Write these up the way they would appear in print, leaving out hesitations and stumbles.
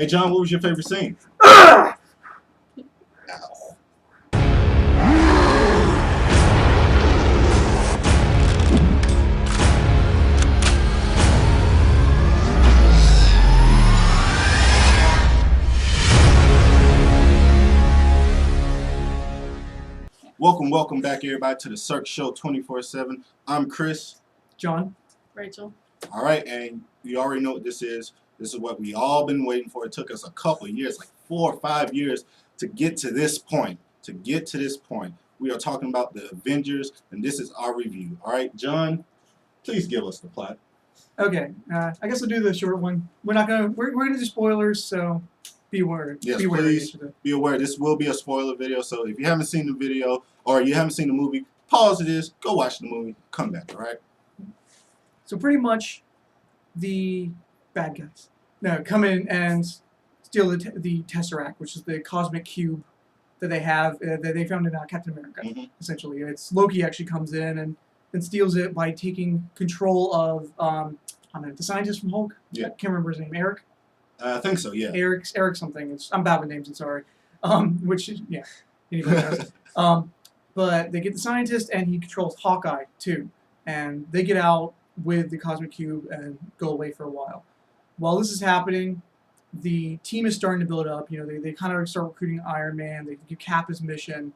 Hey, John, what was your favorite scene? Ow. Welcome back, everybody, to the Cirque Show 24/7. I'm Chris. John. Rachel. All right, and you already know what this is. This is what we all been waiting for. It took us a couple of years, like 4 or 5 years, to get to this point. We are talking about the Avengers, and this is our review. All right, John, please give us the plot. Okay, I guess I'll do the short one. We're gonna do spoilers, so be aware. Yes, be aware. please be aware. This will be a spoiler video, so if you haven't seen the video or you haven't seen the movie, pause this, go watch the movie, come back. All right. So pretty much, the bad guys come in and steal the Tesseract, which is the cosmic cube that they have that they found in Captain America. Mm-hmm. Essentially, it's Loki actually comes in and steals it by taking control of the scientist from Hulk. Yeah. I can't remember his name. Eric. I think so. Yeah. Eric something. I'm bad with names. I'm sorry. Which is yeah. Anybody knows. But they get the scientist and he controls Hawkeye too, and they get out with the cosmic cube and go away for a while. While this is happening, the team is starting to build up. They kind of start recruiting Iron Man. They give Cap his mission.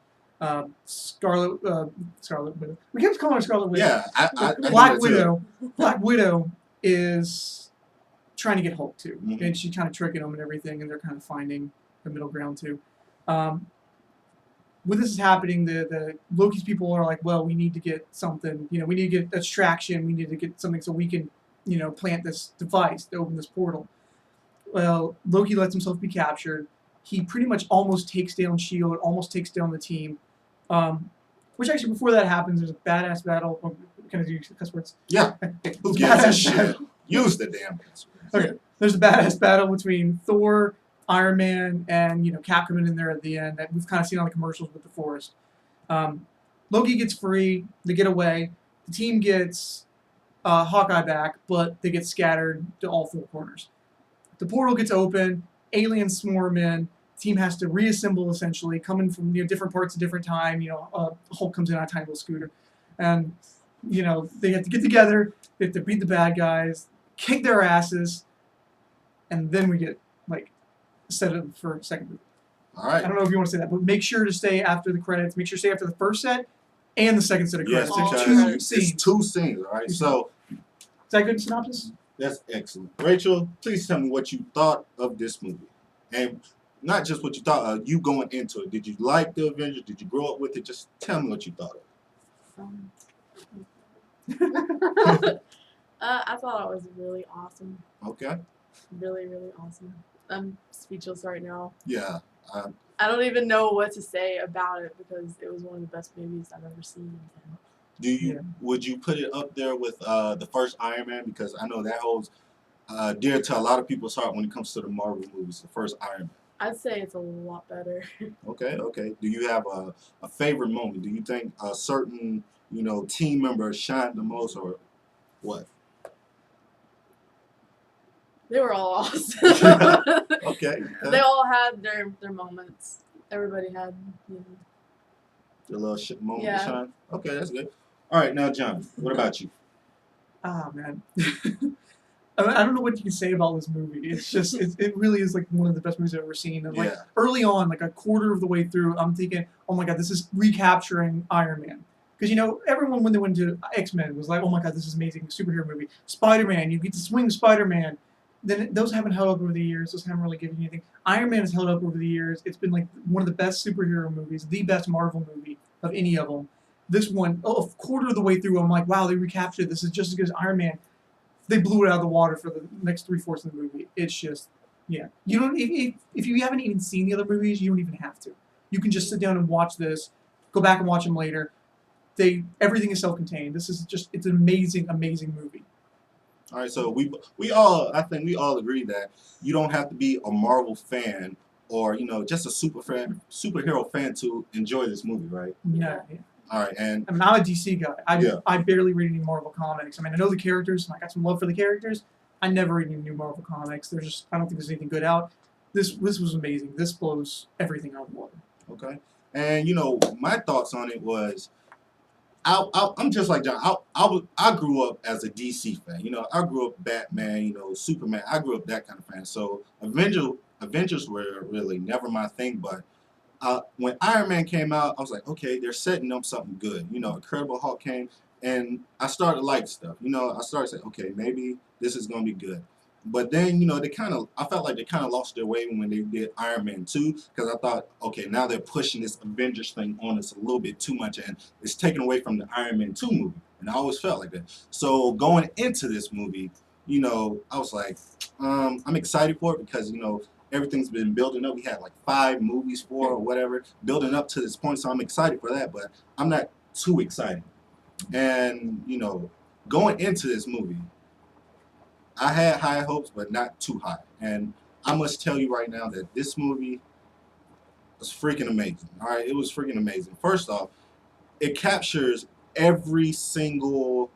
Scarlet Widow. We kept calling her Scarlet Widow. Yeah, I Black Widow. Black Widow is trying to get Hulk too, and she's kind of tricking him and everything, and they're kind of finding the middle ground too. When this is happening, the Loki's people are like, well, we need to get something. We need to get a distraction. We need to get something so we can, plant this device to open this portal. Well, Loki lets himself be captured. He pretty much almost takes down S.H.I.E.L.D., almost takes down the team. Which actually, before that happens, there's a badass battle. Can I do cuss words? Yeah. Who gives a shit? Use the damn cuss words. Okay. There's a badass battle between Thor, Iron Man, and Cap coming in there at the end that we've kind of seen on the commercials with the forest. Loki gets free. They get away. The team gets Hawkeye back, but they get scattered to all four corners. The portal gets open. Aliens swarm in. The team has to reassemble essentially, coming from different parts at different time. Hulk comes in on a tiny little scooter, and they have to get together. They have to beat the bad guys, kick their asses, and then we get set up for a second movie. All right. I don't know if you want to say that, but make sure to stay after the credits. Make sure to stay after the first set and the second set of credits. Yes, There's it's two scenes. All right. So is that a good synopsis? That's excellent. Rachel, please tell me what you thought of this movie, and not just what you thought. You going into it. Did you like the Avengers? Did you grow up with it? Just tell me what you thought of it. I thought it was really awesome. Okay. Really, really awesome. I'm speechless right now. Yeah. I don't even know what to say about it because it was one of the best movies I've ever seen. Would you put it up there with the first Iron Man? Because I know that holds dear to a lot of people's heart when it comes to the Marvel movies. The first Iron Man. I'd say it's a lot better. Okay. Do you have a favorite moment? Do you think a certain team member shined the most, or what? They were all awesome. Okay. They all had their moments. Everybody had Your little moment yeah. to shine? Okay, that's good. All right, now, John, what about you? Ah, man. I don't know what you can say about this movie. It's just, it really is one of the best movies I've ever seen. And early on, a quarter of the way through, I'm thinking, oh my God, this is recapturing Iron Man. Because, everyone when they went to X-Men was like, oh my God, this is amazing superhero movie. Spider-Man, you get to swing Spider-Man. Then those haven't held up over the years. Those haven't really given you anything. Iron Man has held up over the years. It's been one of the best superhero movies, the best Marvel movie of any of them. This one, a quarter of the way through, I'm like, wow, they recaptured this. Is just as good as Iron Man. They blew it out of the water for the next 3/4 of the movie. It's just, yeah. You don't if you haven't even seen the other movies, you don't even have to. You can just sit down and watch this. Go back and watch them later. Everything is self-contained. It's an amazing, amazing movie. All right, so I think we all agree that you don't have to be a Marvel fan or just a superhero fan to enjoy this movie, right? Yeah. All right, and I'm a DC guy. I barely read any Marvel comics. I know the characters, and I got some love for the characters. I never read any new Marvel comics. I don't think there's anything good out. This was amazing. This blows everything out of the water. Okay. And my thoughts on it was, I'm just like John. I grew up as a DC fan. I grew up Batman. Superman. I grew up that kind of fan. So Avengers were really never my thing. But when Iron Man came out, I was like, okay, they're setting up something good. Incredible Hulk came, and I started to like stuff. I started saying, okay, maybe this is gonna be good. But then, I felt like they kind of lost their way when they did Iron Man 2, because I thought, okay, now they're pushing this Avengers thing on us a little bit too much, and it's taken away from the Iron Man 2 movie. And I always felt like that. So going into this movie, I was like, I'm excited for it because, everything's been building up. We had like 5 movies or whatever, building up to this point. So I'm excited for that, but I'm not too excited. And, going into this movie, I had high hopes, but not too high. And I must tell you right now that this movie was freaking amazing. All right, it was freaking amazing. First off, it captures every single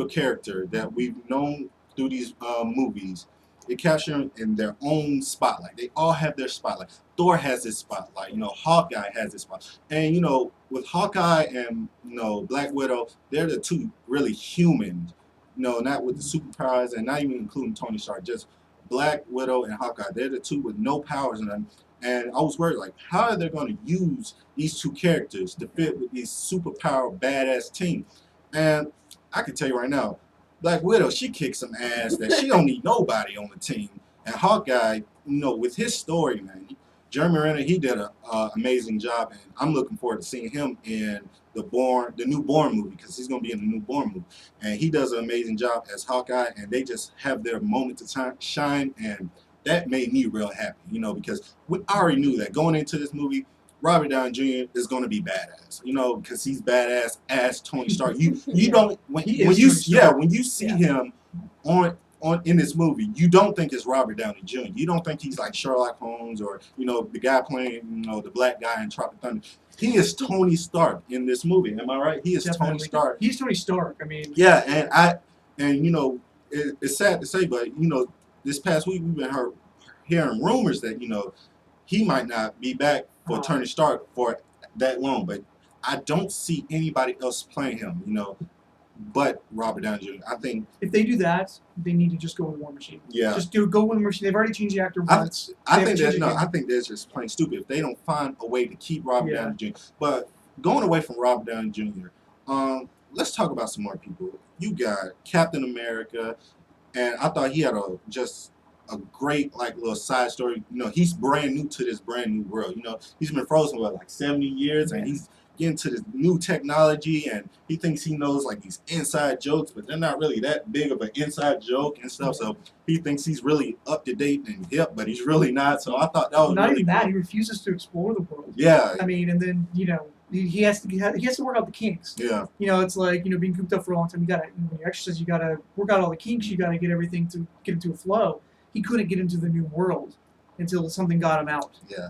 character that we've known through these movies. It captures them in their own spotlight. They all have their spotlight. Thor has his spotlight. Hawkeye has his spotlight. And with Hawkeye and Black Widow, they're the two really humans. Not with the superpowers and not even including Tony Stark, just Black Widow and Hawkeye. They're the two with no powers in them. And I was worried, like, how are they going to use these two characters to fit with these superpower badass team? And I can tell you right now, Black Widow, she kicks some ass that she don't need nobody on the team. And Hawkeye, with his story, man, Jeremy Renner, he did an amazing job, and I'm looking forward to seeing him in the new Bourne movie, because he's going to be in the new Bourne movie. And he does an amazing job as Hawkeye, and they just have their moment to shine, and that made me real happy, because I already knew that going into this movie, Robert Downey Jr. is going to be badass, because he's badass as Tony Stark. You don't when you see him in this movie, you don't think it's Robert Downey Jr. You don't think he's like Sherlock Holmes or the guy playing the black guy in Tropic Thunder. He is Tony Stark in this movie. Am I right? He is Definitely. Tony Stark. He's Tony Stark. I mean, yeah, and it's sad to say, but this past week we've been hearing rumors that he might not be back for Tony Stark for that long, but I don't see anybody else playing him, but Robert Downey Jr. I think if they do that, they need to just go with War Machine. Yeah, just go with War Machine. They've already changed the actor once. I think that's just plain stupid if they don't find a way to keep Robert Downey Jr. But going away from Robert Downey Jr., let's talk about some more people. You got Captain America, and I thought he had just a great little side story. He's brand new to this brand new world. He's been frozen for like 70 years, and he's getting to this new technology, and he thinks he knows these inside jokes, but they're not really that big of an inside joke and stuff. So he thinks he's really up to date and hip, but he's really not. So I thought that was not really even that. cool. He refuses to explore the world. Yeah. I mean, and then he has to work out the kinks. Yeah. It's like being cooped up for a long time. You gotta when you exercise, you gotta work out all the kinks. You gotta get everything to get into a flow. He couldn't get into the new world until something got him out. Yeah.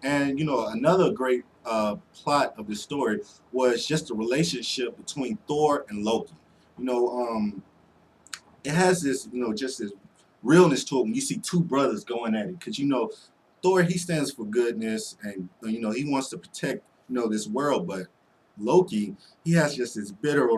And another great plot of the story was just the relationship between Thor and Loki. It has this just this realness to it when you see two brothers going at it, because Thor, he stands for goodness, and he wants to protect this world, but Loki, he has just this bitter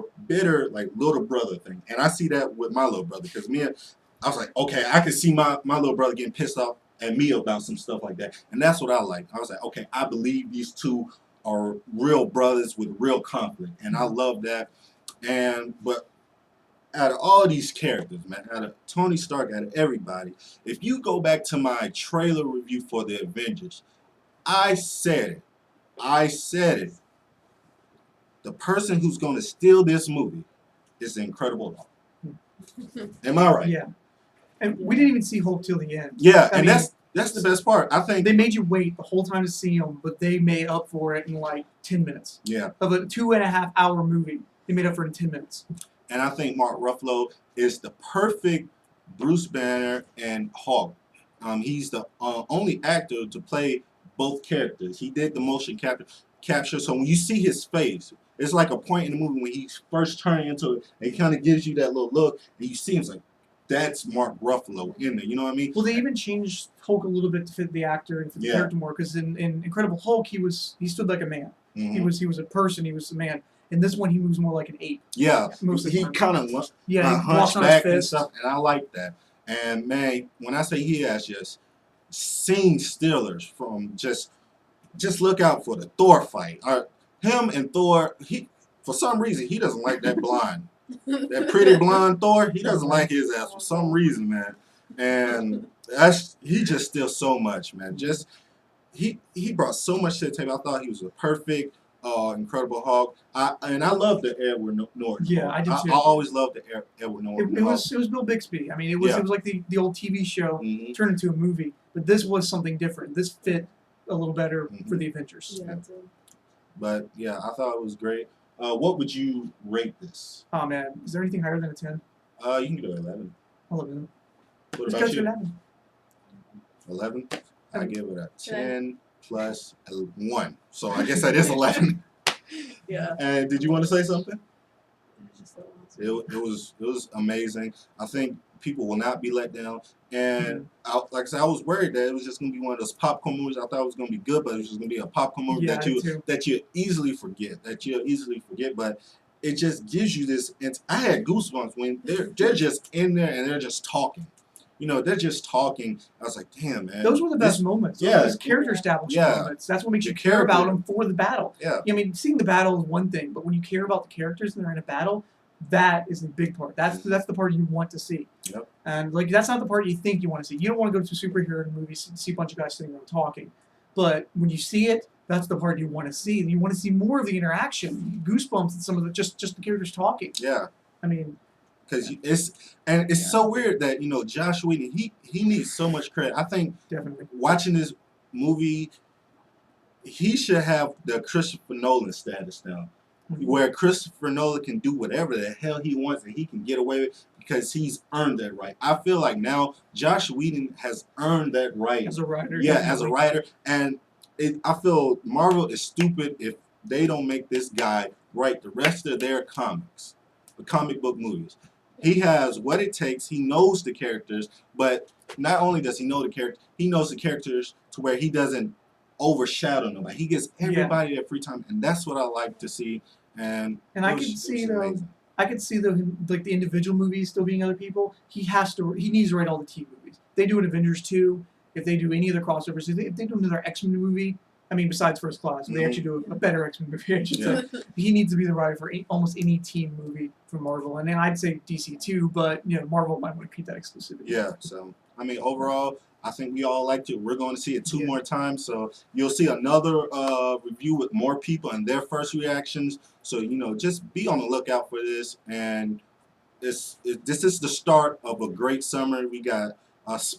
little brother thing, and I see that with my little brother, because I was like, okay, I could see my little brother getting pissed off at me about some stuff like that. And that's what I like. I was like, okay, I believe these two are real brothers with real conflict. And I love that. But out of all these characters, man, out of Tony Stark, out of everybody, if you go back to my trailer review for the Avengers, I said it. The person who's going to steal this movie is the Incredible Hulk. Am I right? Yeah. And we didn't even see Hulk till the end. Yeah, I mean, that's the best part. I think they made you wait the whole time to see him, but they made up for it in 10 minutes. Yeah. Of a 2.5 hour movie, they made up for it in 10 minutes. And I think Mark Ruffalo is the perfect Bruce Banner and Hulk. He's the only actor to play both characters. He did the motion capture, so when you see his face, it's like a point in the movie when he's first turning into it, and he kind of gives you that little look, and you see him like, that's Mark Ruffalo in there. You know what I mean? Well, they even changed Hulk a little bit to fit the actor and fit the character more. Because in Incredible Hulk, he stood like a man. He was a person. He was a man. In this one, he moves more like an ape. Yeah, most of the he time. kind of he walks hunched on back his and fist. stuff, and I like that. And man, when I say he has just scene stealers from just look out for the Thor fight. Him and Thor, for some reason he doesn't like that blonde, that pretty blonde Thor. He doesn't like his ass for some reason, man. And he just steals so much, man. Just he brought so much to the table. I thought he was a perfect. Incredible Hulk. I love the Edward Norton. Yeah, Hulk. I did too. I always loved the Edward Norton. It was Bill Bixby. I mean, it was like the old TV show turned into a movie, but this was something different. This fit a little better for the Avengers. Yeah. But yeah, I thought it was great. What would you rate this? Oh man, is there anything higher than a 10? You can go 11. 11. What Let's about go to you? 11. 11. I give it a 10 plus 1. So I guess that is 11. Yeah. And did you want to say something? It's just so It was amazing. I think people will not be let down. And like I said, I was worried that it was just going to be one of those popcorn movies. I thought it was going to be good, but it was just going to be a popcorn movie that you easily forget. But it just gives you this. I had goosebumps when they're just in there and they're just talking. You know, they're just talking. I was like, damn, man. Those were the best moments. Those character establishment moments. That's what makes you care about them for the battle. Yeah. I mean, seeing the battle is one thing, but when you care about the characters and they're in a battle, that is the big part. That's the part you want to see. Yep. And like that's not the part you think you want to see. You don't want to go to a superhero movie and see a bunch of guys sitting around talking. But when you see it, that's the part you want to see. You want to see more of the interaction, goosebumps, and some of the just the characters talking. Yeah. I mean, because it's so weird that Josh Whedon he needs so much credit. I think definitely watching this movie, he should have the Christopher Nolan status now, where Christopher Nolan can do whatever the hell he wants and he can get away with it because he's earned that right. I feel like now Josh Whedon has earned that right as a writer. Yeah, as a writer, and I feel Marvel is stupid if they don't make this guy write the rest of their comics, the comic book movies. He has what it takes. He knows the characters, but not only does he know the character, he knows the characters to where he doesn't overshadow nobody. He gives everybody their free time, and that's what I like to see. And I could see the individual movies still being other people. He needs to write all the TV movies. If they do an Avengers 2, if they do any other crossovers, if they do another X-Men movie, I mean, besides First Class, if they actually do a better X-Men movie, I should say. He needs to be the writer for almost any team movie from Marvel. And then I'd say DC too, but Marvel might want to keep that exclusivity. Yeah, so, I mean, overall, I think we all liked it. We're going to see it 2 more times, so you'll see another review with more people and their first reactions. So, just be on the lookout for this. And this is the start of a great summer. We got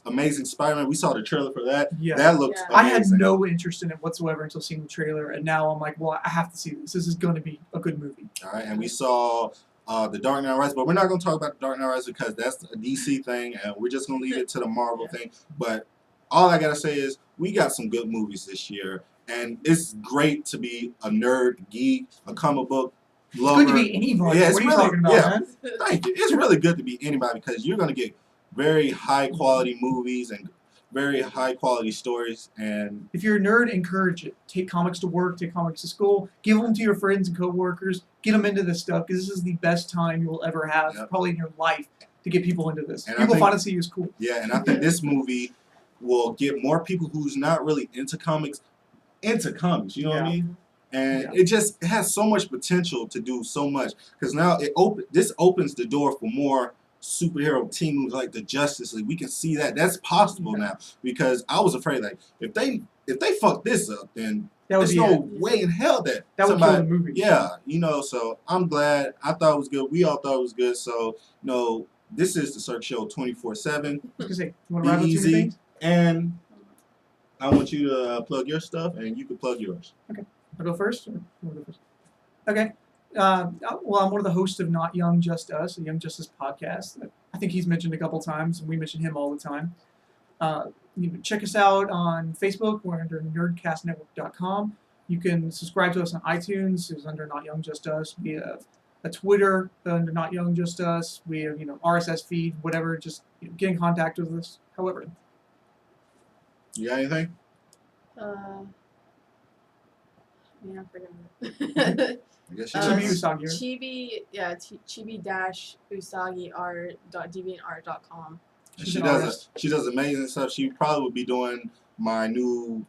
Amazing Spider-Man. We saw the trailer for that. Yeah. That looked amazing. I had no interest in it whatsoever until seeing the trailer, and now I'm like, well, I have to see this. This is going to be a good movie. All right, and we saw The Dark Knight Rises, but we're not going to talk about The Dark Knight Rises because that's a DC thing, and we're just going to leave it to the Marvel thing. But all I got to say is we got some good movies this year, and it's great to be a nerd, geek, a comic book lover. It's good to be anybody. Yeah, what are you talking about, man? Thank you. It's really good to be anybody because you're going to get very high quality movies and very high quality stories. And if you're a nerd, encourage it. Take comics to work, take comics to school, give them to your friends and coworkers, get them into this stuff because this is the best time you will ever have probably in your life to get people into this. And people find it to see it's cool. Yeah, and I think this movie will get more people who's not really into comics, you know what I mean? And it has so much potential to do so much because now this opens the door for more superhero team movies like the Justice League. We can see that's possible now because I was afraid like if they fuck this up, then there's no way in hell that would kill the movie. Yeah, so I'm glad. I thought it was good. We all thought it was good. So this is the Cirque Show 24/7. I was gonna say, you want Be to wrap up easy, things? and I want you to plug your stuff, and you can plug yours. Okay, I'll go first. Or you wanna go first? Okay. Well, I'm one of the hosts of Not Young Just Us, a Young Justice podcast. I think he's mentioned a couple times, and we mention him all the time. You can check us out on Facebook. We're under nerdcastnetwork.com. You can subscribe to us on iTunes. It's under Not Young Just Us. We have a Twitter under Not Young Just Us. We have RSS feed, whatever. Just get in contact with us. However, You got anything? Yeah, I forgot. I guess she Chibi does. Usagi. chibi-usagi-art.deviantart.com. She's an artist. She does amazing stuff. She probably would be doing my new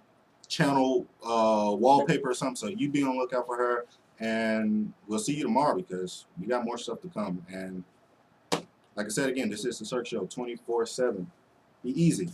channel wallpaper or something. So you be on the lookout for her, and we'll see you tomorrow because we got more stuff to come. And like I said again, this is the Cirque Show 24/7. Be easy.